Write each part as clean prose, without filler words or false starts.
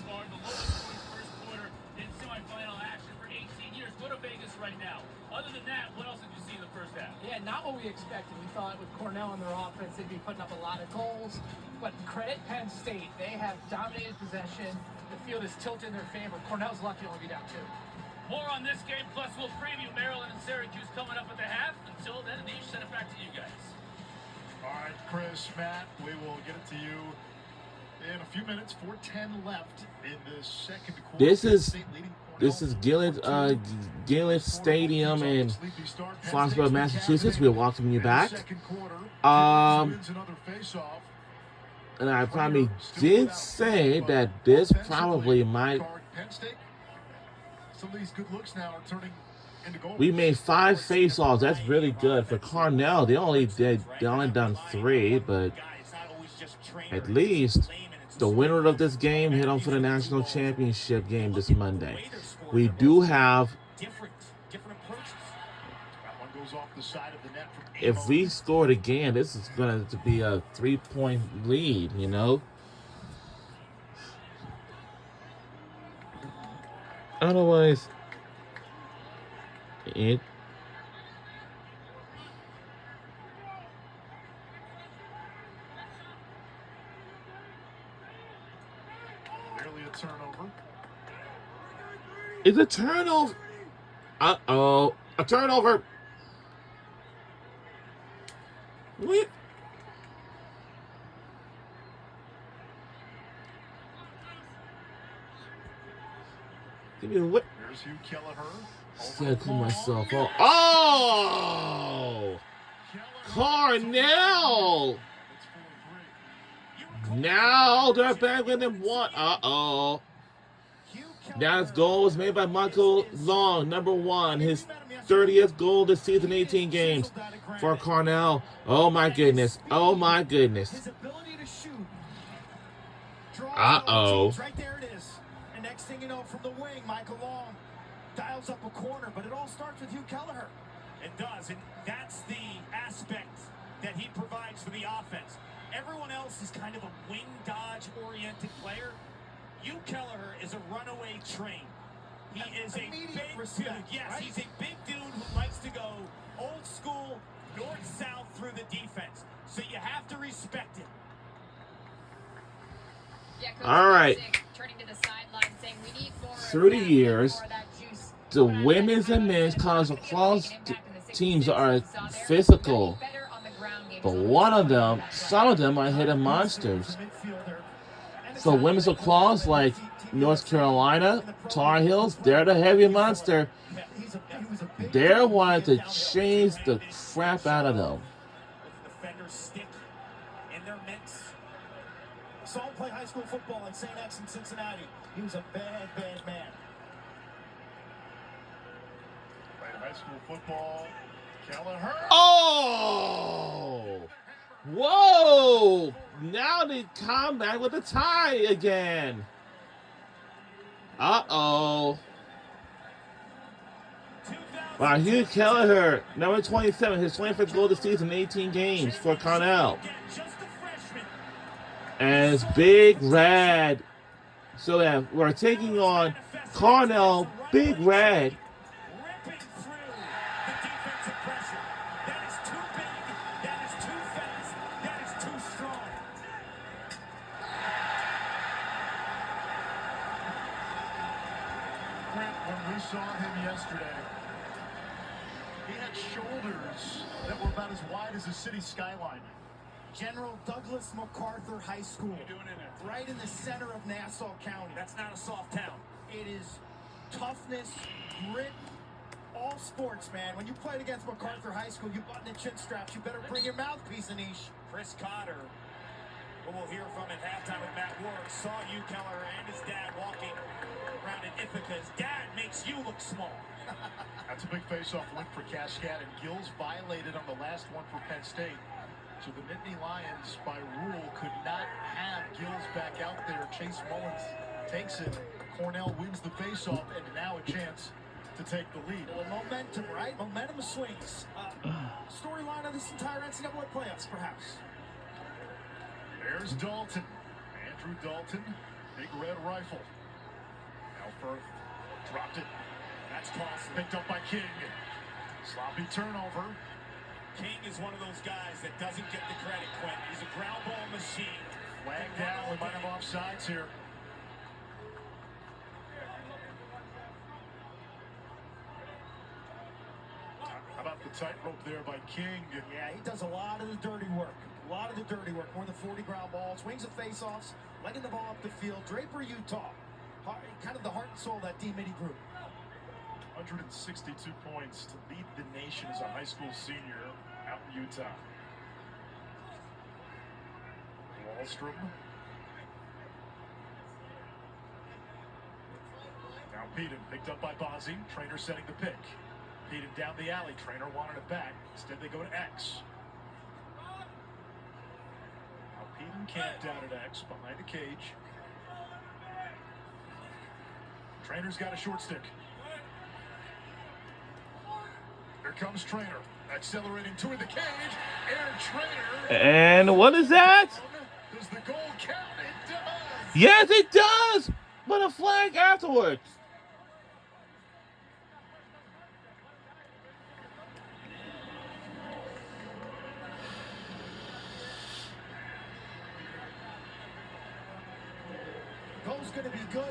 far. The lowest scoring first quarter in semifinal action for 18 years. Go to Vegas right now. Other than that, what else did you see in the first half? Yeah, not what we expected. We thought with Cornell in their offense, they'd be putting up a lot of goals. But credit Penn State. They have dominated possession. The field is tilted in their favor. Cornell's lucky to only be down 2. More on this game, plus we'll preview Maryland and Syracuse coming up at the half. Until then, Anish, send it back to you guys. All right, Chris, Matt, we will get it to you in a few minutes. 4:10 left in the second quarter. This is Gillett Stadium in Foxborough, Massachusetts. We're welcoming you back. And I probably did say that this probably might. Some of these good looks now are turning into goals. We made 5 face-offs. That's really good for Cornell. They only done 3, but at least the winner of this game head on for the national championship game this Monday. We do have. If we scored again, this is going to be a 3-point lead, you know. Otherwise, it. Nearly a turnover. It's a turnover. Uh-oh. A turnover. What? Give me a what? There's Hugh Kelleher. Said to myself, oh! Cornell! Now they're back within 1. Uh-oh. Now this goal was made by Michael Long, number 1. His 30th goal this season, 18 games for Cornell. Oh my goodness. Oh my goodness. Uh-oh. Right there it is. And next thing you know, from the wing, Michael Long dials up a corner, but it all starts with Hugh Kelleher. It does, and that's the aspect that he provides for the offense. Everyone else is kind of a wing dodge-oriented player. Hugh Kelleher is a runaway train. He is a big dude. Yes, right? He's a big dude who likes to go old school, north-south through the defense. So you have to respect it. Yeah, all right. Turning to the sideline, saying we need more through the years, the women's and men's college lacrosse teams are physical. But some of them are hidden monsters. So women's lacrosse, like North Carolina, Tar Heels, they're the heavy monster. They're wanting to change the crap out of them. Saw him play high school football at St. X in Cincinnati. He was a bad, bad man. Played high school football. Kelleher. Oh! Whoa! Now they come back with a tie again. Uh-oh. Wow, Hugh Kelleher, number 27, his 25th goal this season, 18 games for Cornell. And it's Big Red. So that we're taking on Cornell, Big Red. When we saw him yesterday, he had shoulders that were about as wide as a city skyline. General Douglas MacArthur High School, right in the center of Nassau County. That's not a soft town. It is toughness, grit, all sports, man. When you played against MacArthur High School, you button the chin straps. You better bring your mouthpiece, Anish. Chris Cotter, who we'll hear from at halftime with Matt Ward, saw Hugh Kelleher and his dad walking around in Ithaca. His dad makes you look small. That's a big face-off win for Cascade, and Gills violated on the last one for Penn State. So the Nittany Lions, by rule, could not have Gills back out there. Chase Mullins takes it. Cornell wins the face-off, and now a chance to take the lead. Well, momentum, right? Momentum swings. Storyline of this entire NCAA playoffs, perhaps. There's Dalton. Andrew Dalton, Big Red Rifle. Firth dropped it. That's costly. Picked up by King. Sloppy turnover. King is one of those guys that doesn't get the credit, Quinn. He's a ground ball machine. Flag down. We might have offsides here. How about the tightrope there by King? Yeah, he does a lot of the dirty work. A lot of the dirty work. More than 40 ground balls, wings of face-offs, letting the ball up the field. Draper, Utah. Kind of the heart and soul of that D-Midi group. 162 points to lead the nation as a high school senior out in Utah. Wallstrom. Now Peden picked up by Bozzi. Trainer setting the pick. Peden down the alley. Trainer wanted it back. Instead they go to X. Now Peden camped down at X behind the cage. Trainer's got a short stick. Here comes Trainer. Accelerating to the cage. Aaron Trainer. And what is that? Does the goal count? It does. Yes, it does. But a flag afterwards. Goal's going to be good.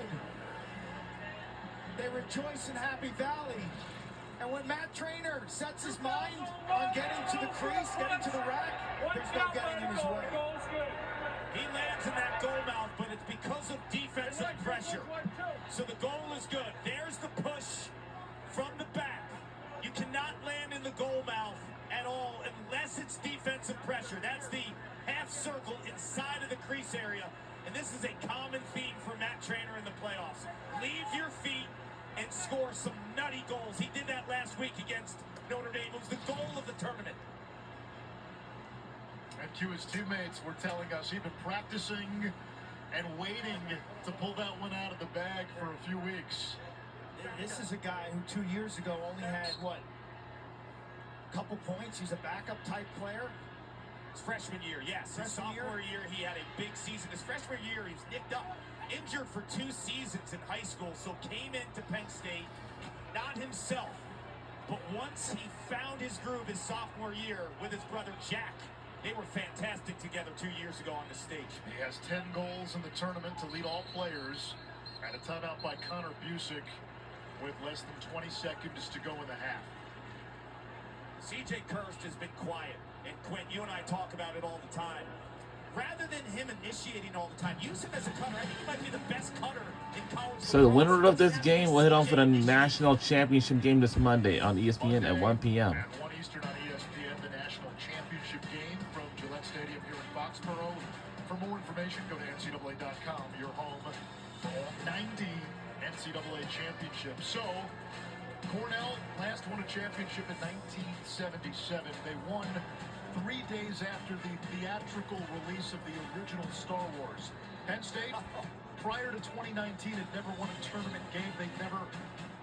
They rejoice in Happy Valley. And when Matt Trainer sets his mind on getting to the crease, getting to the rack, there's no getting in his way. He lands in that goal mouth, but it's because of defensive pressure. So the goal is good. There's the push from the back. You cannot land in the goal mouth at all unless it's defensive pressure. That's the half circle inside of the crease area. And this is a common theme for Matt Trainer in the playoffs. Leave your feet and score some nutty goals. He did that last week against Notre Dame. It was the goal of the tournament. And Q, his teammates were telling us he'd been practicing and waiting to pull that one out of the bag for a few weeks. This is a guy who 2 years ago only had, what, a couple points? He's a backup type player. His freshman year, yes. His sophomore year, he had a big season. His freshman year, he was nicked up. Injured for 2 seasons in high school, so came into Penn State, not himself. But once he found his groove his sophomore year with his brother Jack, they were fantastic together 2 years ago on the stage. He has 10 goals in the tournament to lead all players. And a timeout by Connor Busick with less than 20 seconds to go in the half. CJ Kirst has been quiet. And Quinn, you and I talk about it all the time. Rather than him initiating all the time, use him as a cutter. I think he might be the best cutter in college. So the winner of this game will head on for the national championship game this Monday on ESPN at 1 p.m. At 1 Eastern on ESPN, the national championship game from Gillette Stadium here in Foxborough. For more information, go to NCAA.com, your home for all 90 NCAA championships. So, Cornell last won a championship in 1977. They won 3 days after the theatrical release of the original Star Wars. Penn State, prior to 2019, had never won a tournament game. They never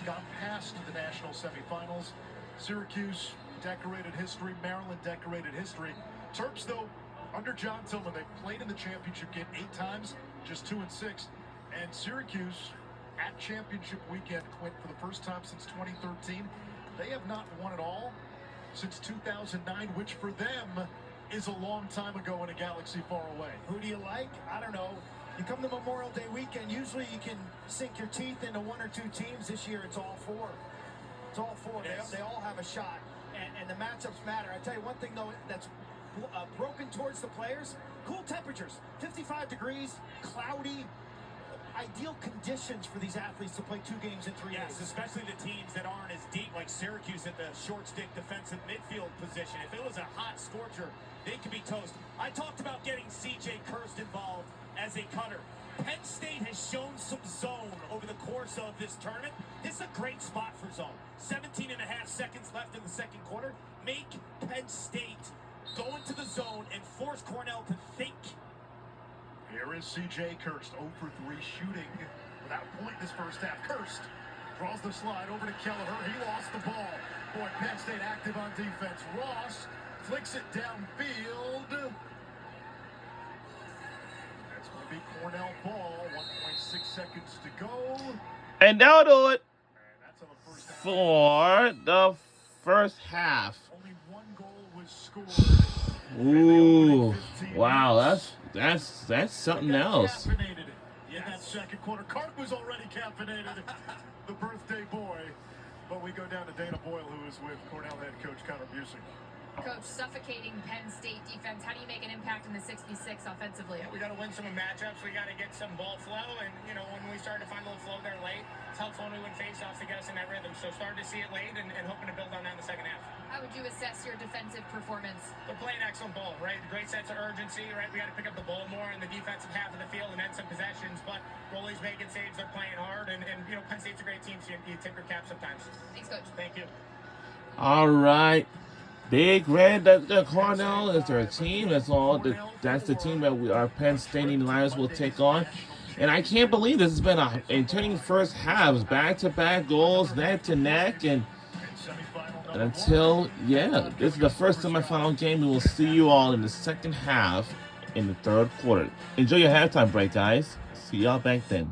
got past the national semifinals. Syracuse, decorated history. Maryland, decorated history. Terps, though, under John Tillman, they've played in the championship game 8 times, just 2 and 6. And Syracuse, at championship weekend, Quint, for the first time since 2013, they have not won at all since 2009, which for them is a long time ago in a galaxy far away. Who do you like? I don't know. You come to Memorial Day weekend, usually you can sink your teeth into 1 or 2 teams. This year, it's all 4. It's all 4. Yes. They all have a shot, and the matchups matter. I tell you one thing, though, that's broken towards the players. Cool temperatures, 55 degrees, cloudy. Ideal conditions for these athletes to play 2 games in 3 Yes, days. especially the teams that aren't as deep like Syracuse at the short stick defensive midfield position. If it was a hot scorcher, they could be toast. I talked about getting CJ Kirst involved as a cutter. Penn State has shown some zone over the course of this tournament. This is a great spot for zone. 17 and a half seconds left in the second quarter. Make Penn State go into the zone and force Cornell to think. Here is C.J. Kirst, 0 for 3 shooting without a point this first half. Kirst draws the slide over to Kelleher. He lost the ball. Boy, Penn State active on defense. Ross flicks it downfield. That's going to be Cornell ball. 1.6 seconds to go. And that'll do it That's on the first half. for the first half. Only one goal was scored. Ooh, wow, that's something else. Caffeinated in that second quarter. Clark was already caffeinated, the birthday boy. But we go down to Dana Boyle, who is with Cornell head coach Connor Busick. Coach, suffocating Penn State defense. How do you make an impact in the 66 offensively? We got to win some matchups. We got to get some ball flow. And, you know, when we start to find a little flow there late, it's helpful when we win faceoffs to get us in that rhythm. So starting to see it late and hoping to build on that in the second half. How would you assess your defensive performance? They're playing excellent ball, right? Great sense of urgency, right? We got to pick up the ball more in the defensive half of the field and end some possessions. But goalies making saves, they're playing hard. And you know, Penn State's a great team, so you tip your cap sometimes. Thanks, Coach. Thank you. All right. Big Red, the Cornell is their team. That's the team that our Penn State Lions will take on. And I can't believe this has been a entertaining first halves, back-to-back goals, neck to neck, and until this is the first semifinal game. We will see you all in the second half in the third quarter. Enjoy your halftime break, guys. See y'all back then.